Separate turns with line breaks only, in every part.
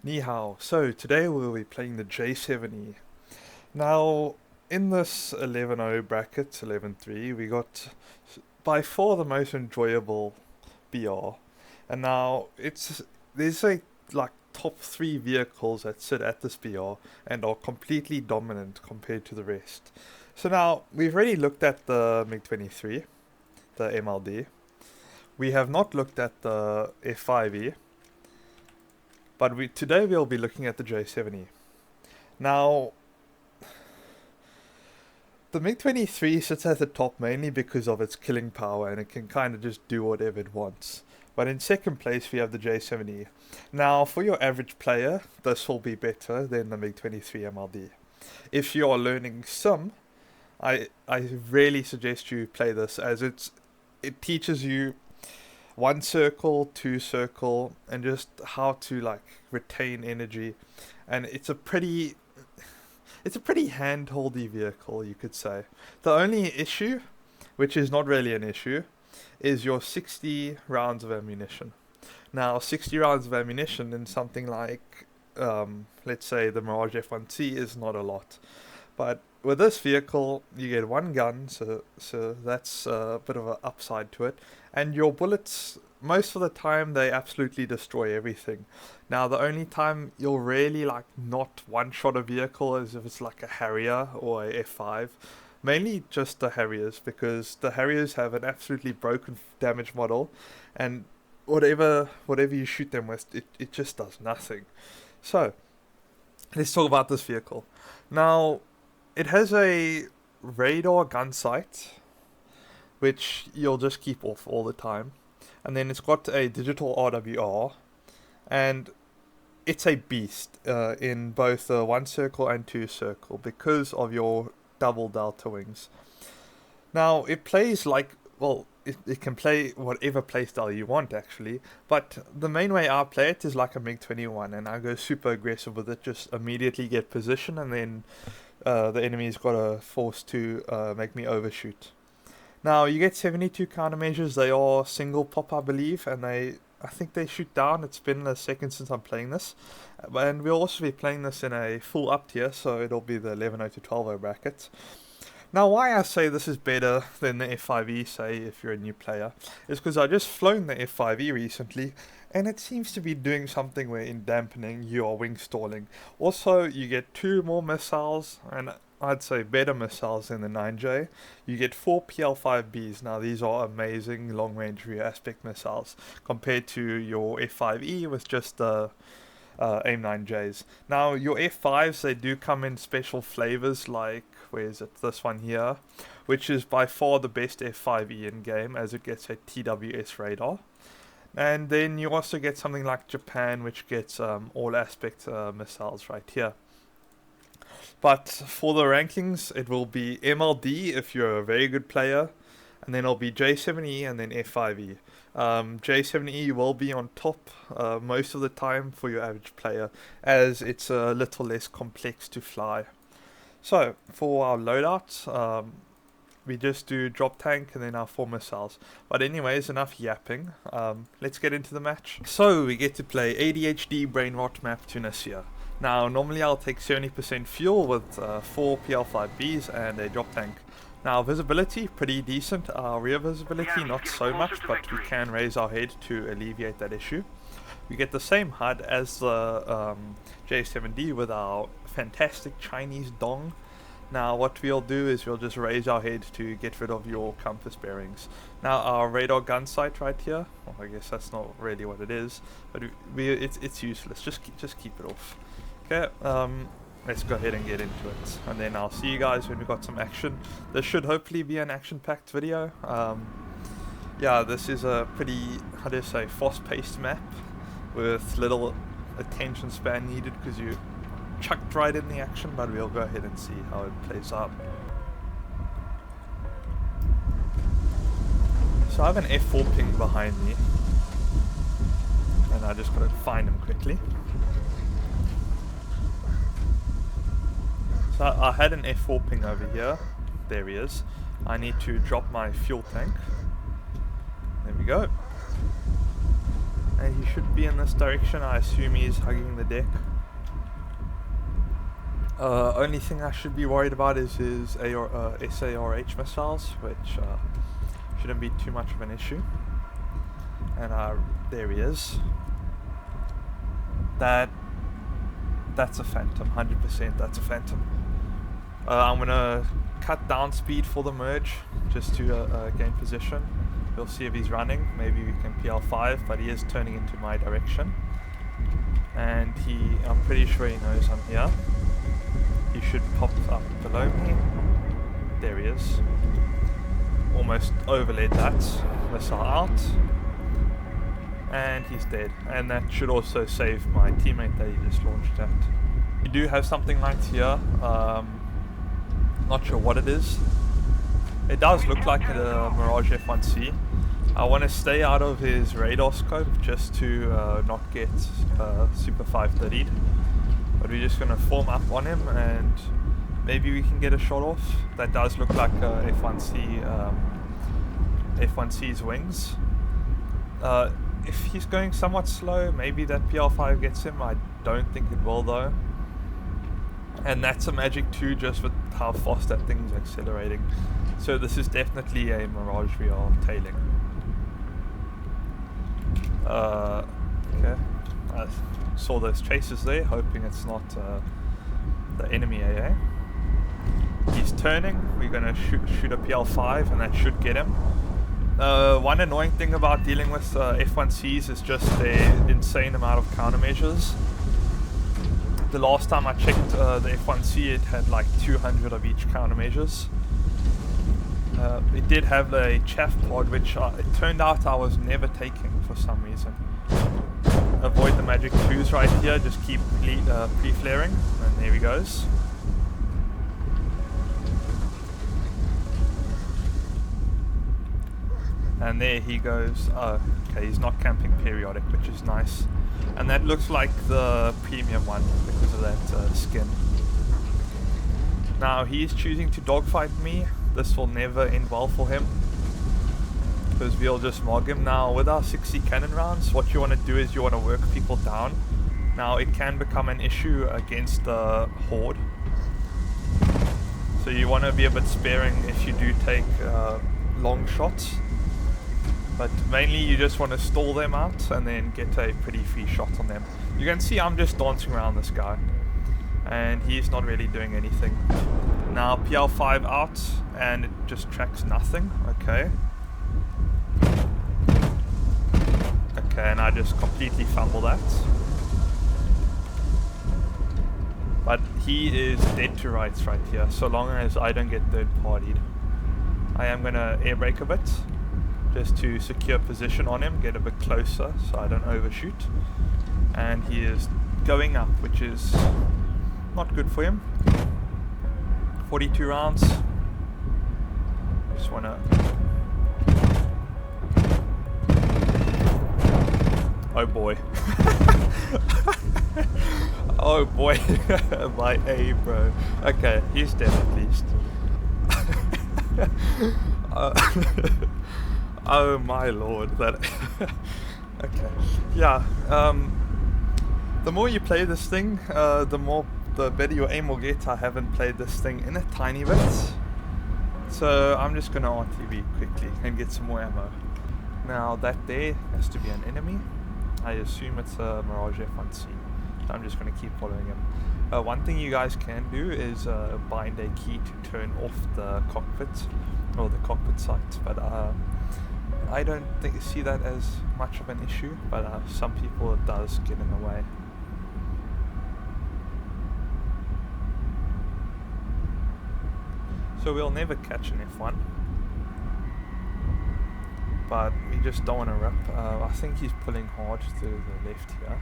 Ni hao. So today we'll be playing the J-7E. Now, in this 11-0 bracket, 11-3, we got by far the most enjoyable BR. And now there's like top three vehicles that sit at this BR and are completely dominant compared to the rest. So now we've already looked at the MiG-23, the MLD. We have not looked at the F5E, but today we'll be looking at the J-7E. Now, the MiG-23 sits at the top mainly because of its killing power and it can kind of just do whatever it wants. But in second place we have the J-7E. Now, for your average player, this will be better than the MiG-23 MLD. If you are learning sim, I really suggest you play this as it teaches you one circle, two circle, and just how to like retain energy, and it's a pretty hand-holdy vehicle, you could say. The only issue, which is not really an issue, is your 60 rounds of ammunition. Now, 60 rounds of ammunition in something like, let's say the Mirage F1C is not a lot, but with this vehicle, you get one gun, so that's a bit of an upside to it. And your bullets, most of the time, they absolutely destroy everything. Now, the only time you'll really like not one-shot a vehicle is if it's like a Harrier or a F5. Mainly just the Harriers, because the Harriers have an absolutely broken damage model, and whatever you shoot them with, it just does nothing. So, let's talk about this vehicle. Now, it has a radar gun sight, which you'll just keep off all the time. And then it's got a digital RWR, and it's a beast in both the 1 circle and 2 circle because of your double delta wings. Now, it plays like, well, it can play whatever playstyle you want actually, but the main way I play it is like a MiG-21, and I go super aggressive with it, just immediately get position, and then the enemy's got a force to make me overshoot. Now, you get 72 countermeasures. They are single pop, I believe, and I think they shoot down. It's been a second since I'm playing this, and we'll also be playing this in a full up tier, so it'll be the 11-0 to 12-0 bracket. Now, why I say this is better than the F5E, say, if you're a new player, is because I just flown the F5E recently, and it seems to be doing something where in dampening you are wing stalling. Also, you get 2 more missiles, and I'd say better missiles than the 9J. You get 4 PL5Bs. Now, these are amazing long-range rear aspect missiles compared to your F5E with just the AIM-9Js. Now, your F5s, they do come in special flavors like, where is it, this one here, which is by far the best F5E in game as it gets a TWS radar. And then you also get something like Japan, which gets all aspect missiles right here. But for the rankings, it will be MLD if you're a very good player, and then it'll be J-7E and then F5E. J-7E will be on top most of the time for your average player, as it's a little less complex to fly. So, for our loadouts, we just do drop tank and then our 4 missiles. But anyways, enough yapping. Let's get into the match. So, we get to play ADHD Brain Rot Map Tunisia. Now, normally I'll take 70% fuel with 4 PL5Bs and a drop tank. Now, visibility, pretty decent. Our rear visibility, not so much, but we can raise our head to alleviate that issue. We get the same HUD as the J-7D with our fantastic Chinese dong. Now, what we'll do is we'll just raise our head to get rid of your compass bearings. Now, our radar gun sight right here, well, I guess that's not really what it is, but it's useless. Just keep it off. Okay, let's go ahead and get into it, and then I'll see you guys when we got some action. This should hopefully be an action-packed video. Yeah, this is a pretty, how do you say, fast-paced map with little attention span needed because you chucked right in the action, but we'll go ahead and see how it plays out. So I have an F4 ping behind me, and I just gotta find him quickly. So I had an F4 ping over here. There he is. I need to drop my fuel tank. There we go. And he should be in this direction. I assume he's hugging the deck. Only thing I should be worried about is his SARH missiles, which shouldn't be too much of an issue. And there he is. That's a Phantom, 100%. That's a Phantom. I'm gonna cut down speed for the merge just to gain position. We'll see if he's running. Maybe we can PL5, but he is turning into my direction. And I'm pretty sure he knows I'm here. He should pop up below me. There he is. Almost overlaid that. Missile out. And he's dead. And that should also save my teammate that he just launched at. We do have something right here. Not sure what it is. It does look like a Mirage F1C. I want to stay out of his radar scope just to not get Super 530'd. But we're just going to form up on him and maybe we can get a shot off. That does look like F1C's wings. If he's going somewhat slow, maybe that PL5 gets him. I don't think it will though. And that's a magic too, just with how fast that thing's accelerating. So this is definitely a Mirage we are tailing. Okay. I saw those chases there, hoping it's not the enemy AA. He's turning. We're gonna shoot a PL5 and that should get him. One annoying thing about dealing with F1Cs is just their insane amount of countermeasures. The last time I checked the F1C, it had like 200 of each countermeasures. It did have a chaff pod, which it turned out I was never taking for some reason. Avoid the magic 2s right here, just keep pre-flaring, and there he goes. And there he goes. Okay, he's not camping periodic, which is nice. And that looks like the premium one because of that skin. Now he's choosing to dogfight me. This will never end well for him, because we'll just mog him. Now with our 60 cannon rounds, what you want to do is you want to work people down. Now it can become an issue against the horde, so you want to be a bit sparing if you do take long shots. But mainly you just want to stall them out and then get a pretty free shot on them. You can see I'm just dancing around this guy and he's not really doing anything. Now PL5 out and it just tracks nothing. Okay. Okay, and I just completely fumble that. But he is dead to rights right here, so long as I don't get third partied. I am gonna air brake a bit, just to secure position on him, get a bit closer so I don't overshoot. And he is going up, which is not good for him. 42 rounds. Just wanna... Oh boy. Oh boy. My A, bro. Okay, he's dead at least. Oh my lord, that... Okay, yeah, the more you play this thing, the better your aim will get. I haven't played this thing in a tiny bit, so I'm just gonna RTV quickly and get some more ammo. Now that there has to be an enemy. I assume it's a Mirage F1C, so I'm just gonna keep following him. One thing you guys can do is bind a key to turn off the cockpit, or the cockpit sight, but I don't see that as much of an issue, but some people it does get in the way. So we'll never catch an F1, but we just don't want to rip. I think he's pulling hard to the left here.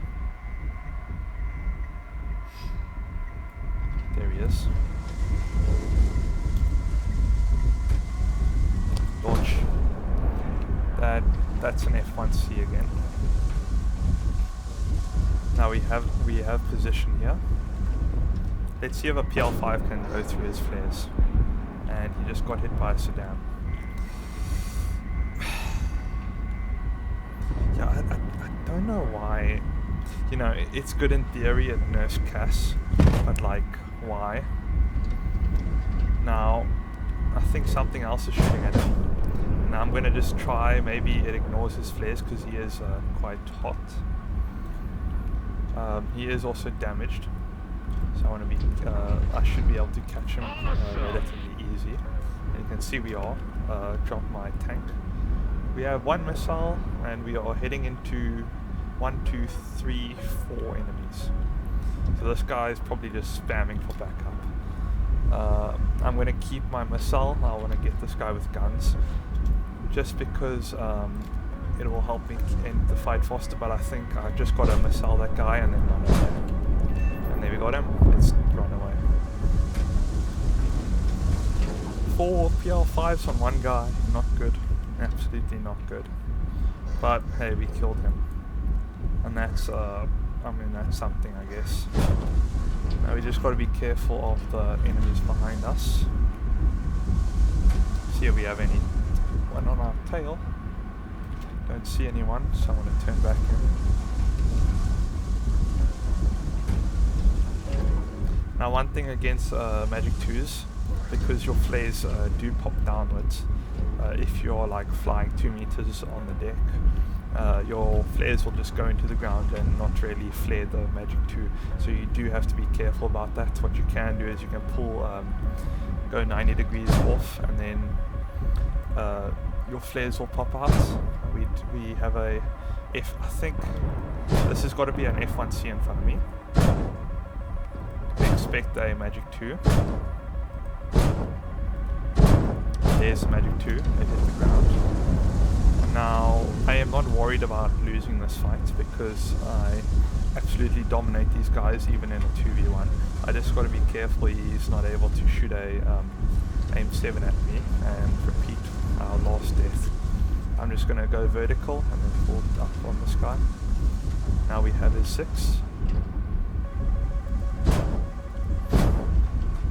There he is. Launch. That's an F1C again. Now we have position here. Let's see if a PL5 can go through his flares. And he just got hit by a sedan. Yeah, I don't know why. You know, it's good in theory at Nurse Cass, but like, why? Now, I think something else is shooting at him. Now I'm going to just try, maybe it ignores his flares because he is quite hot. He is also damaged, so I should be able to catch him relatively easy. And you can see we are, drop my tank. We have 1 missile and we are heading into 1, 2, 3, 4 enemies. So this guy is probably just spamming for backup. I'm going to keep my missile. I want to get this guy with guns, just because it will help me end the fight faster. But I think I just got to missile that guy and then run away. And there we got him. Let's run away. 4 PL5s on one guy. Not good. Absolutely not good. But hey, we killed him. And that's, that's something, I guess. Now we just got to be careful of the enemies behind us. See if we have anyone on our tail. Don't see anyone, so I'm going to turn back in. Now one thing against Magic 2s, because your flares do pop downwards, if you're like flying 2 meters on the deck, your flares will just go into the ground and not really flare the Magic 2. So you do have to be careful about that. What you can do is you can pull, go 90 degrees off, and then your flares will pop out. We have a F, I think this has got to be an F1C in front of me. We expect a Magic 2. There's the Magic 2, it hit the ground. Now, I am not worried about losing this fight because I absolutely dominate these guys even in a 2v1. I just got to be careful he's not able to shoot a aim 7 at me and repeat our last death. I'm just going to go vertical and then fall up on this guy. Now we have his 6.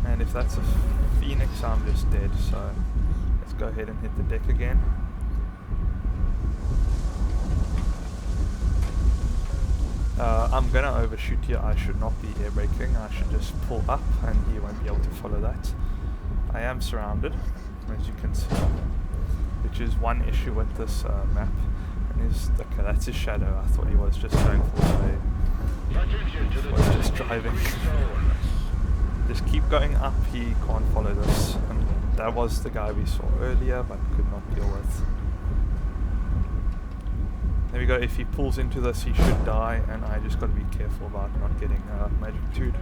And if that's a Phoenix, I'm just dead, so let's go ahead and hit the deck again. I'm gonna overshoot here. I should not be air braking. I should just pull up and he won't be able to follow that. I am surrounded, as you can see, which is one issue with this map. And okay, that's his shadow. I thought he was just going for was just driving. Just keep going up. He can't follow this. And that was the guy we saw earlier, but could not deal with. There we go. If he pulls into this, he should die, and I just got to be careful about not getting Magic 2'd.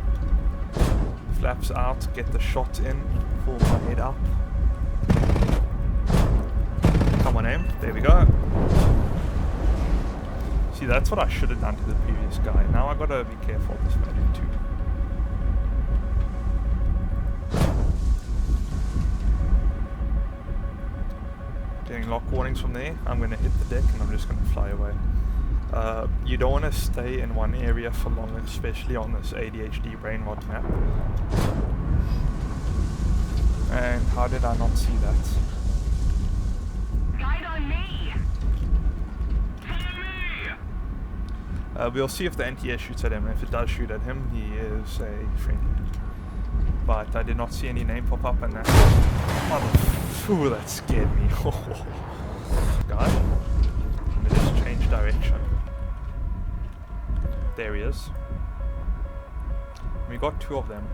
Flaps out, get the shot in, pull my head up. Come on, aim. There we go. See, that's what I should have done to the previous guy. Now I got to be careful of this Magic 2. Getting lock warnings from there. I'm going to hit the deck and I'm just going to fly away. You don't want to stay in one area for long, especially on this ADHD brain rot map. And how did I not see that?
Guide on me.
We'll see if the NTS shoots at him. If it does shoot at him, he is a friendly. But I did not see any name pop up, and that. Ooh, that scared me. God. Let me just change direction. There he is. We got 2 of them.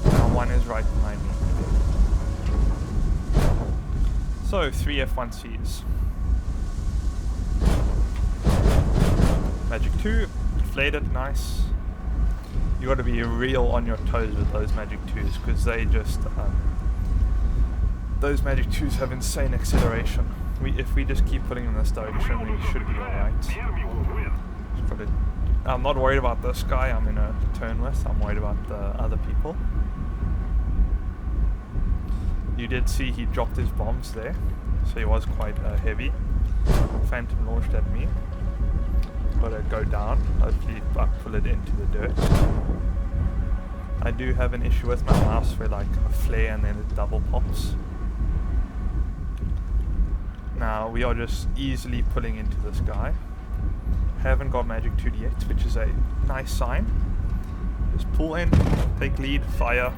Now one is right behind me. So 3 F1Cs. Magic 2, flayed it, nice. You got to be real on your toes with those Magic 2s because they just those Magic 2s have insane acceleration. If we just keep putting in this direction, we should be alright. I'm not worried about this guy I'm in a turn with. I'm worried about the other people. You did see he dropped his bombs there, so he was quite heavy. Phantom launched at me. Gotta go down, hopefully I pull it into the dirt. I do have an issue with my mouse where like a flare and then it double pops. Now we are just easily pulling into this guy. Haven't got magic 2d yet, which is a nice sign. Just pull in, take lead, fire.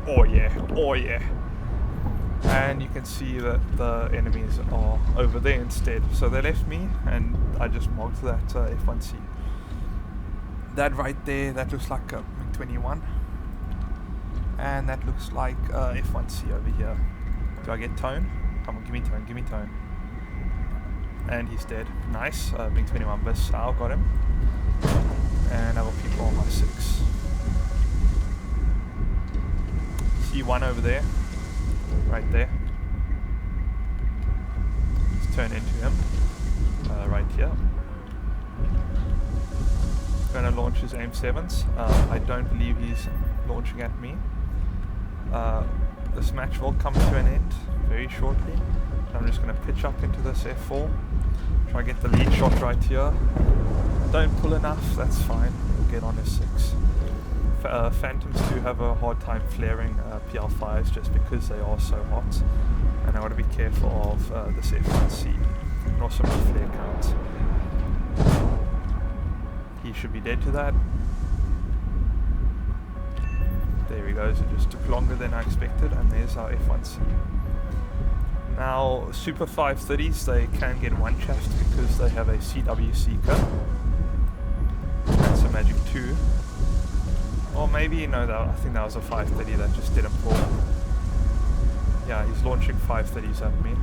Oh yeah, oh yeah. And you can see that the enemies are over there instead. So they left me, and I just marked that F1C. That right there, that looks like a MiG-21. And that looks like F1C over here. Do I get tone? Come on, give me tone, give me tone. And he's dead. Nice. MiG-21 Bissau, got him. And other people on my 6. See one over there. Right there. Let's turn into him. Right here. Gonna launch his AIM-7s. I don't believe he's launching at me. This match will come to an end very shortly. I'm just going to pitch up into this F4. Try to get the lead shot right here. Don't pull enough, that's fine. We'll get on his 6. Phantoms do have a hard time flaring PL5s just because they are so hot. And I want to be careful of this F1C. And also my flare count. He should be dead to that. There he goes, it just took longer than I expected, and there's our F1C. Now, Super 530s, they can get one shaft because they have a CW Seeker. That's a Magic 2. Or maybe, no, I think that was a 530 that just didn't pull. Yeah, he's launching 530s at me.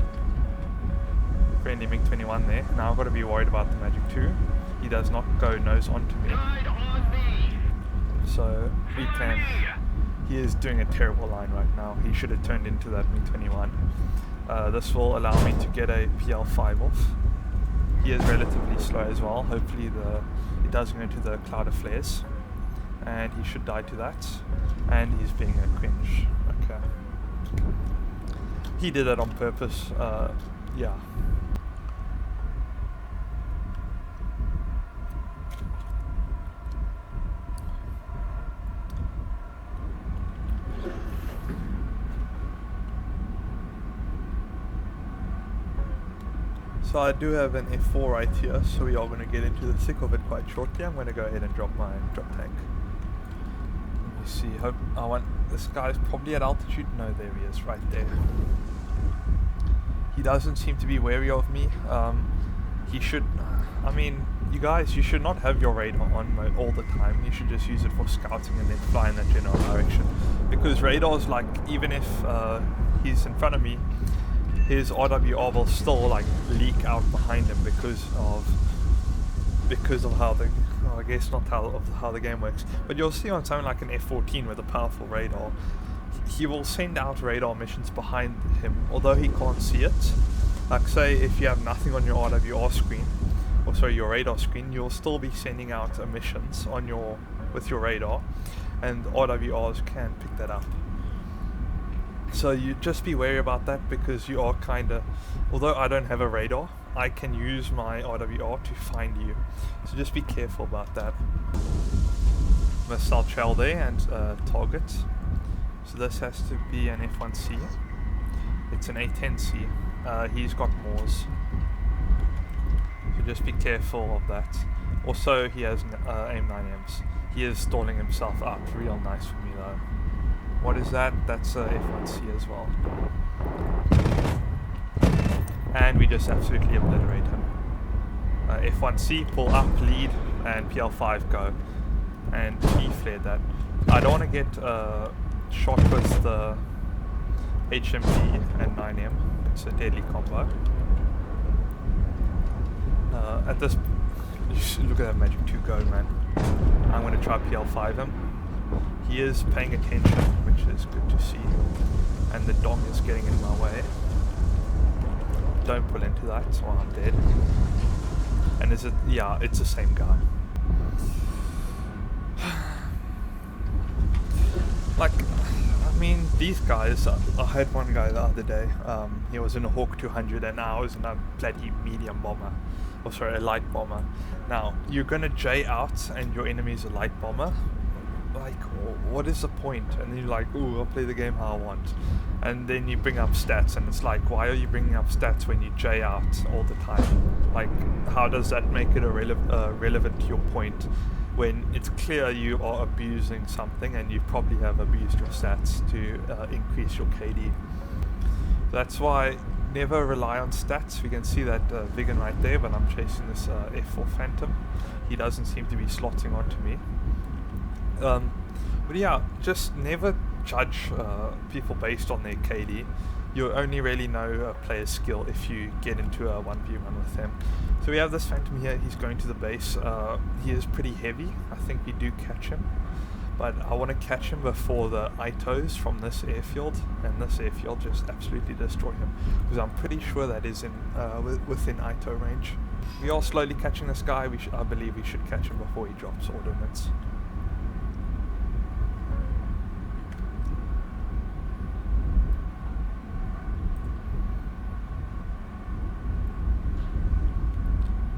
Friendly MiG-21 there. Now I've got to be worried about the Magic 2. He does not go nose onto me. So, we can... He is doing a terrible line right now. He should have turned into that MiG-21. This will allow me to get a PL5 off. He is relatively slow as well. Hopefully it doesn't go into the cloud of flares. And he should die to that. And he's being a cringe. Okay. He did that on purpose. Yeah. So I do have an F4 right here, so we are going to get into the thick of it quite shortly. I'm going to go ahead and drop my drop tank. Let me see. This guy's probably at altitude. No, there he is, right there. He doesn't seem to be wary of me. He should. I mean, you guys, you should not have your radar on all the time. You should just use it for scouting and then fly in that general direction. Because radars, like, even if he's in front of me, his RWR will still like leak out behind him because of how the I guess not how the game works. But you'll see on something like an F-14 with a powerful radar, he will send out radar missions behind him, although he can't see it. Like say if you have nothing on your RWR screen, or sorry, your radar screen, you'll still be sending out emissions on with your radar, and RWRs can pick that up. So you just be wary about that, because you are kinda, although I don't have a radar, I can use my RWR to find you. So just be careful about that. Missile trail there and target. So this has to be an F1C. It's an A10C. He's got Moors. So just be careful of that. Also he has AIM-9Ms. He is stalling himself out real nice for me though. What is that? That's a F1C as well. And we just absolutely obliterate him. F1C, pull up, lead, and PL5 go. And he flared that. I don't want to get shot with the HMP and 9M. It's a deadly combo. At this, look at that Magic 2 go, man. I'm going to try PL5 him. He is paying attention, which is good to see. And the dong is getting in my way. Don't pull into that, or I'm dead. And is it? Yeah, it's the same guy. Like, I mean, these guys, I had one guy the other day, he was in a Hawk 200 and I was in a bloody medium bomber. Or sorry, a light bomber. Now, you're gonna J out and your enemy is a light bomber. like, what is the point? And you're like, ooh, I'll play the game how I want. And then you bring up stats, and it's like, why are you bringing up stats when you J out all the time? Like, how does that make it relevant to your point when it's clear you are abusing something, and you probably have abused your stats to increase your KD? That's why never rely on stats. We can see that Vigan right there, but I'm chasing this F4 Phantom. He doesn't seem to be slotting onto me. But yeah, just never judge people based on their KD. You only really know a player's skill if you get into a 1v1 with them. So we have this Phantom here. He's going to the base. He is pretty heavy. I think we do catch him. But I want to catch him before the Itos from this airfield, and this airfield just absolutely destroy him, because I'm pretty sure that is in within Ito range. We are slowly catching this guy. I believe we should catch him before he drops ordnance.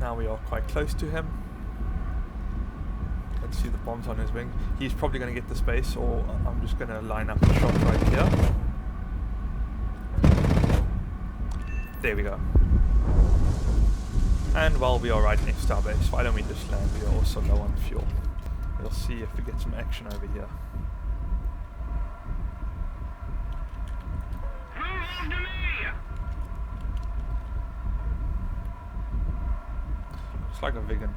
Now we are quite close to him. Let's see the bombs on his wing. He's probably going to get the space, or I'm just going to line up a shot right here. There we go. And while we are right next to our base, why don't we just land? We are also low on fuel. We'll see if we get some action over here. Looks like a Vigan.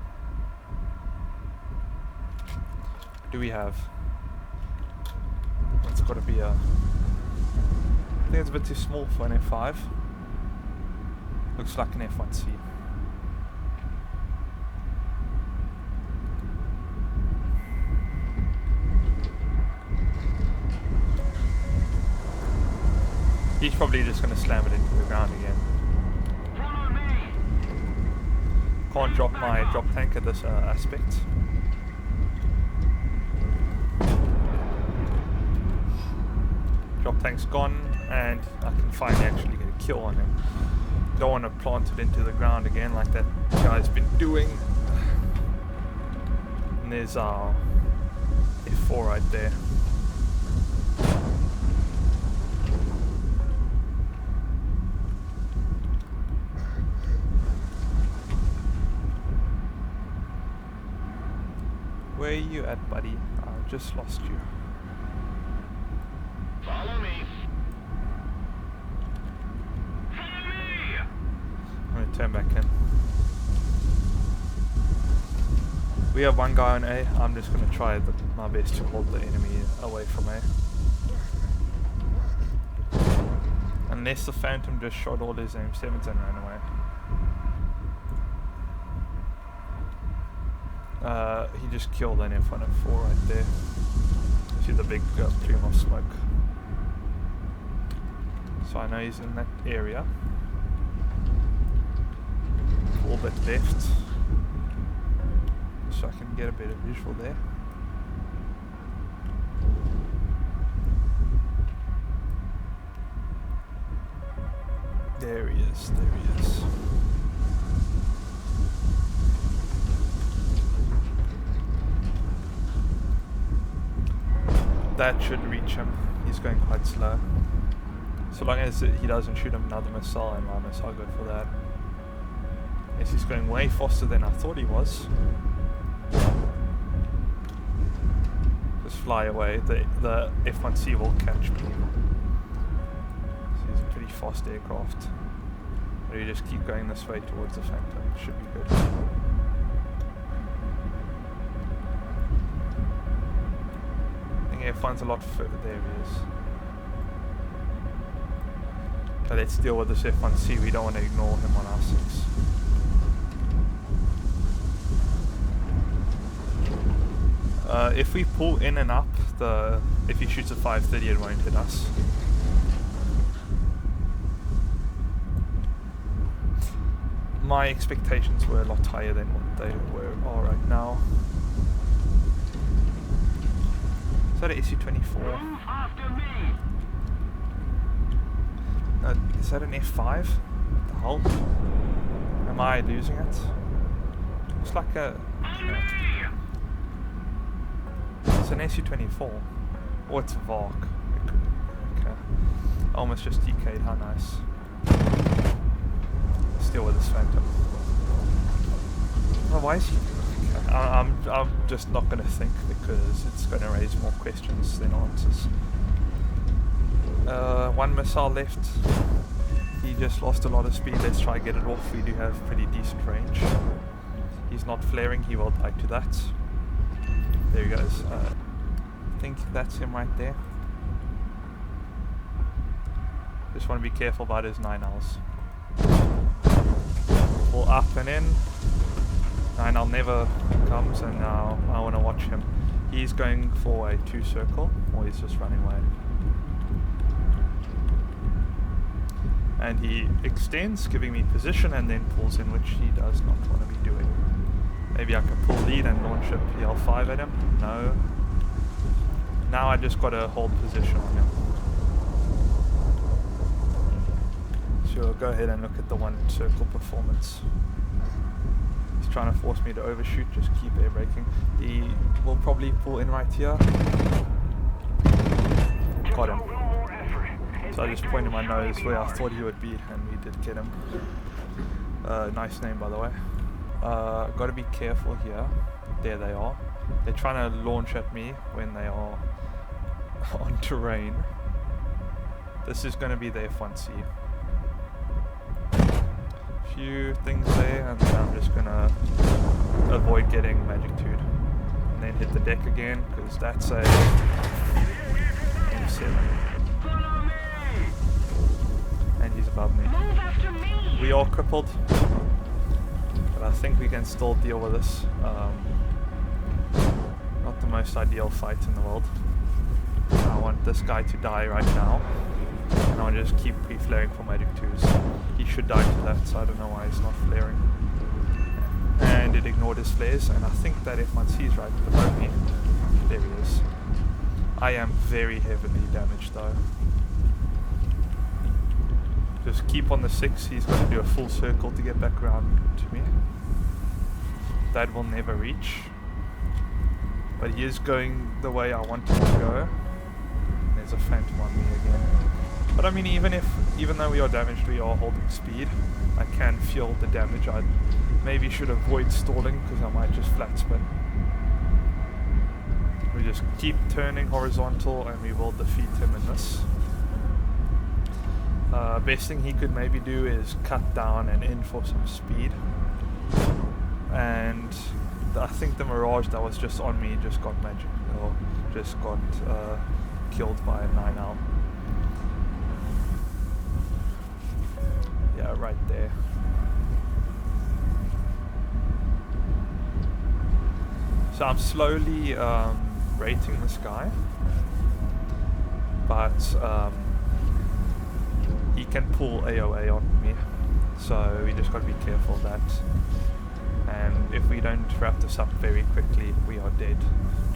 What do we have? It's got to be a... I think it's a bit too small for an F5. Looks like an F1C. He's probably just going to slam it into the ground again. Can't drop my drop tank at this aspect. Drop tank's gone, and I can finally actually get a kill on him. Don't want to plant it into the ground again like that guy's been doing. And there's our F4 right there. Where are you at, buddy? I just lost you.
Follow me. Follow me.
I'm going to turn back in. We have one guy on A. I'm just going to try my best to hold the enemy away from A. Unless the Phantom just shot all his M7s and ran away. He just killed an F104 right there. See the big plume of smoke. So I know he's in that area. A little bit left. So I can get a bit of visual there. There he is, there he is. That should reach him. He's going quite slow. So long as he doesn't shoot him another missile, and my missile, I'll go for that. Yes, he's going way faster than I thought he was. Just fly away. The F1C will catch me. So he's a pretty fast aircraft. Or you just keep going this way towards the Phantom. Should be good. F1's a lot further. There he is. So let's deal with this F1C. We don't want to ignore him on our 6. If we pull in and up, if he shoots at 530, it won't hit us. My expectations were a lot higher than what they are right now. Is that an SU-24? Is that an F5? What the hell? Am I losing it? Looks like a... it's an SU-24. Oh, it's a Vark. Okay. Almost just DK'd, how nice. Still with this Phantom. Oh, why is he... Okay. I'm just not going to think because it's going to raise more questions than answers. One missile left. He just lost a lot of speed. Let's try get it off. We do have pretty decent range. He's not flaring. He will die to that. There he goes. I think that's him right there. Just want to be careful about his 9Ls. Pull up and in. 9L never comes, and now I want to watch him. He's going for a 2 circle, or he's just running away. And he extends, giving me position, and then pulls in, which he does not want to be doing. Maybe I can pull lead and launch a PL5 at him. No. Now I just got to hold position on him. Sure, go ahead and look at the 1 circle performance. He's trying to force me to overshoot, just keep air braking. He will probably pull in right here. Got him. So I just pointed my nose where I thought he would be, and we did get him. Nice name, by the way. Got to be careful here. There they are. They're trying to launch at me when they are on terrain. This is going to be the F1C. Few things there, and then I'm just going to avoid getting Magitude. And then hit the deck again, because that's a M7. And he's above me. We are crippled, but I think we can still deal with this. Not the most ideal fight in the world. I want this guy to die right now, and I'll just keep pre-flaring for Magic 2s. He should die to that, so I don't know why he's not flaring. And it ignored his flares, and I think that F1C is right below me. There he is. I am very heavily damaged though. Just keep on the 6, he's going to do a full circle to get back around to me. That will never reach. But he is going the way I want him to go. There's a Phantom on me again. But I mean, even though we are damaged, we are holding speed. I can feel the damage. I maybe should avoid stalling because I might just flat spin. We just keep turning horizontal and we will defeat him in this. Best thing he could maybe do is cut down and in for some speed. And I think the Mirage that was just on me just got killed by a 9L. Yeah, right there. So I'm slowly rating this guy, but he can pull AOA on me, so we just got to be careful of that. And if we don't wrap this up very quickly, we are dead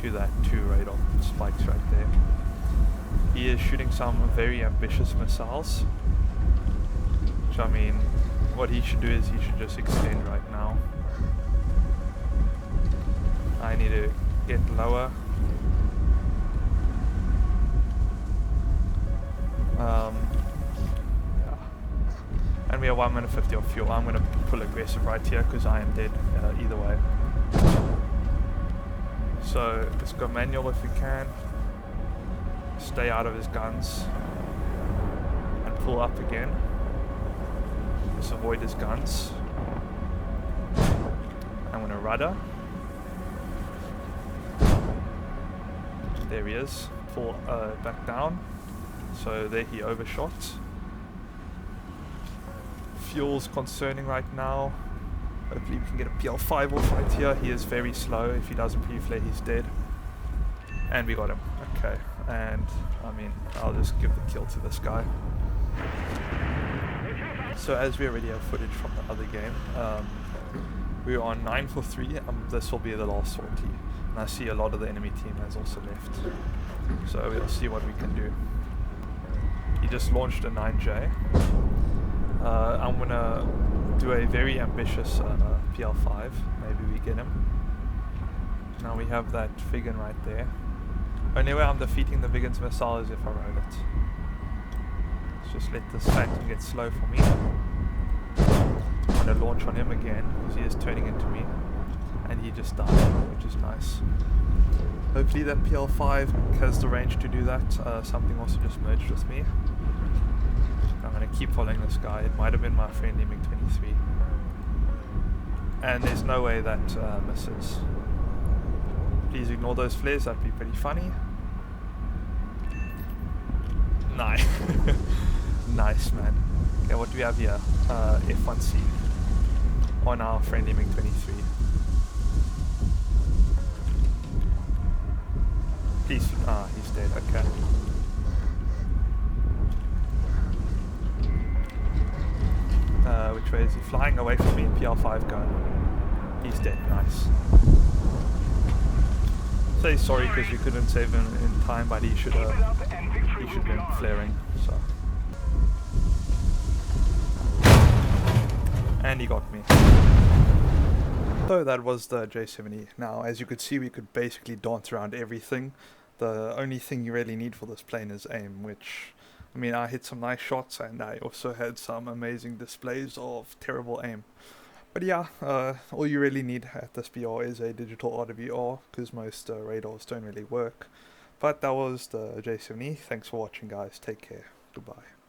to that 2 radar spikes right there. He is shooting some very ambitious missiles, which I mean, what he should do is he should just extend right now. I need to get lower. Yeah. And we are 1 minute 50 of fuel. I'm going to pull aggressive right here because I am dead either way. So let's go manual if we can. Stay out of his guns. And pull up again. Just avoid his guns. I'm going to rudder. There he is. Pull back down. So there he overshot. Fuel's concerning right now. Hopefully we can get a PL5 off right here. He is very slow. If he doesn't pre-flare, he's dead. And we got him. Okay. And I mean, I'll just give the kill to this guy. So as we already have footage from the other game, we are on 9 for 3. This will be the last sortie. And I see a lot of the enemy team has also left. So we'll see what we can do. He just launched a 9J. I'm gonna do a very ambitious PL5. Maybe we get him. Now we have that Figan right there. Only way I'm defeating the Viggens missile is if I rode it. Let's just let this phantom get slow for me. I'm going to launch on him again because he is turning into me. And he just died, which is nice. Hopefully that PL5 has the range to do that. Something also just merged with me. I'm going to keep following this guy. It might have been my friendly MiG-23. And there's no way that misses. Please ignore those flares, that'd be pretty funny. Nice. Nice, man. Okay, what do we have here? F1C on our friendly MiG-23. Please, he's dead, okay. Which way is he flying away from me? PL5 going. He's dead, nice. Say sorry because you couldn't save him in time, but he should have been flaring, so. And he got me. So that was the J-7E. Now, as you could see, we could basically dance around everything. The only thing you really need for this plane is aim, which, I mean, I hit some nice shots and I also had some amazing displays of terrible aim. But yeah, all you really need at this BR is a digital RWR, because most radars don't really work. But that was the J-7E. Thanks for watching, guys. Take care. Goodbye.